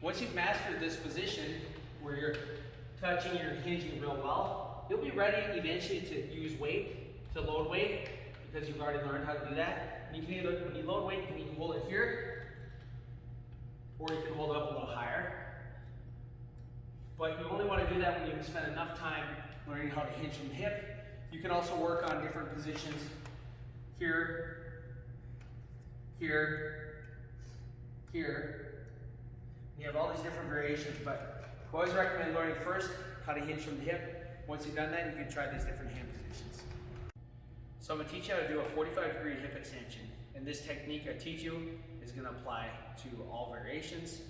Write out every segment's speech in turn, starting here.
Once you've mastered this position where you're touching, you're hinging real well, you'll be ready eventually to use weight, to load weight, because you've already learned how to do that. And you can either, when you load weight, you can hold it here, or you can hold it up a little higher. But you only want to do that when you can spend enough time learning how to hinge from the hip. You can also work on different positions here, here, here. You have all these different variations, but I always recommend learning first how to hinge from the hip. Once you've done that, you can try these different hand positions. So I'm going to teach you how to do a 45-degree hip extension. And this technique I teach you is going to apply to all variations.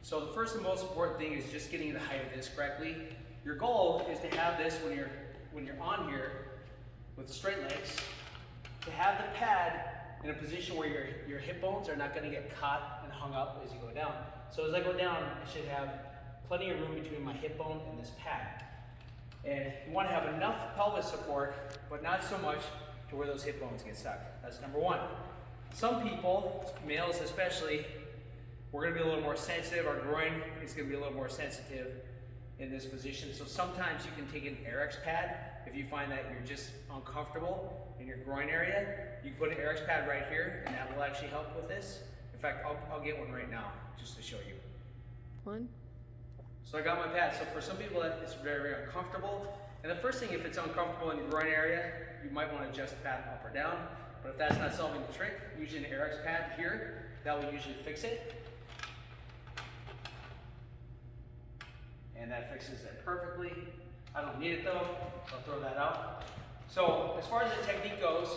So the first and most important thing is just getting the height of this correctly. Your goal is to have this when you're on here with straight legs, to have the pad in a position where your hip bones are not going to get caught and hung up as you go down. So as I go down, I should have plenty of room between my hip bone and this pad. And you want to have enough pelvis support, but not so much to where those hip bones get stuck. That's number one. Some people, males especially, we're going to be a little more sensitive. Our groin is going to be a little more sensitive in this position. So sometimes you can take an Airex pad if you find that you're just uncomfortable in your groin area. You can put an Airex pad right here, and that will actually help with this. In fact, I'll get one right now just to show you. One. So I got my pad. So for some people that it's very, very uncomfortable. And the first thing, if it's uncomfortable in your groin area, you might want to adjust the pad up or down. But if that's not solving the trick, using an Airex pad here, that will usually fix it. And that fixes it perfectly. I don't need it though, I'll throw that out. So as far as the technique goes,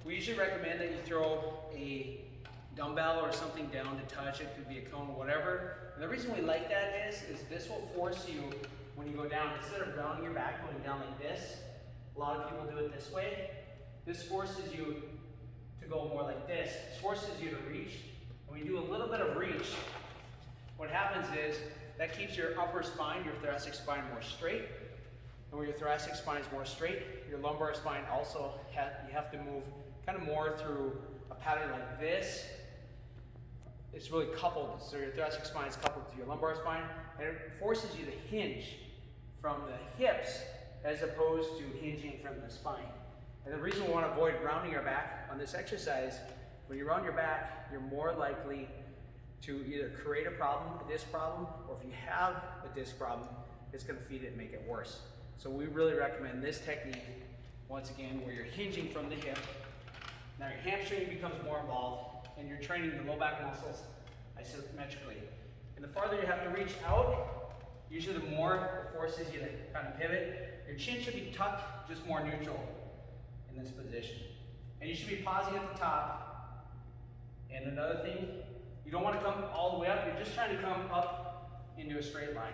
we usually recommend that you throw a dumbbell or something down to touch. It could be a cone or whatever. And the reason we like that is this will force you, when you go down, instead of rounding your back, going down like this, a lot of people do it this way. This forces you to go more like this. It forces you to reach. When you do a little bit of reach, what happens is that keeps your upper spine, your thoracic spine more straight. And when your thoracic spine is more straight, your lumbar spine also, you have to move kind of more through a pattern like this. It's really coupled, so your thoracic spine is coupled to your lumbar spine, and it forces you to hinge from the hips as opposed to hinging from the spine. And the reason we want to avoid rounding your back on this exercise, when you round your back, you're more likely to either create a problem, a disc problem, or if you have a disc problem, it's going to feed it and make it worse. So we really recommend this technique, once again, where you're hinging from the hip. Now your hamstring becomes more involved, and you're training the low back muscles isometrically. And the farther you have to reach out, usually the more it forces you to kind of pivot. Your chin should be tucked, just more neutral in this position. And you should be pausing at the top. And another thing, you don't want to come all the way up, you're just trying to come up into a straight line.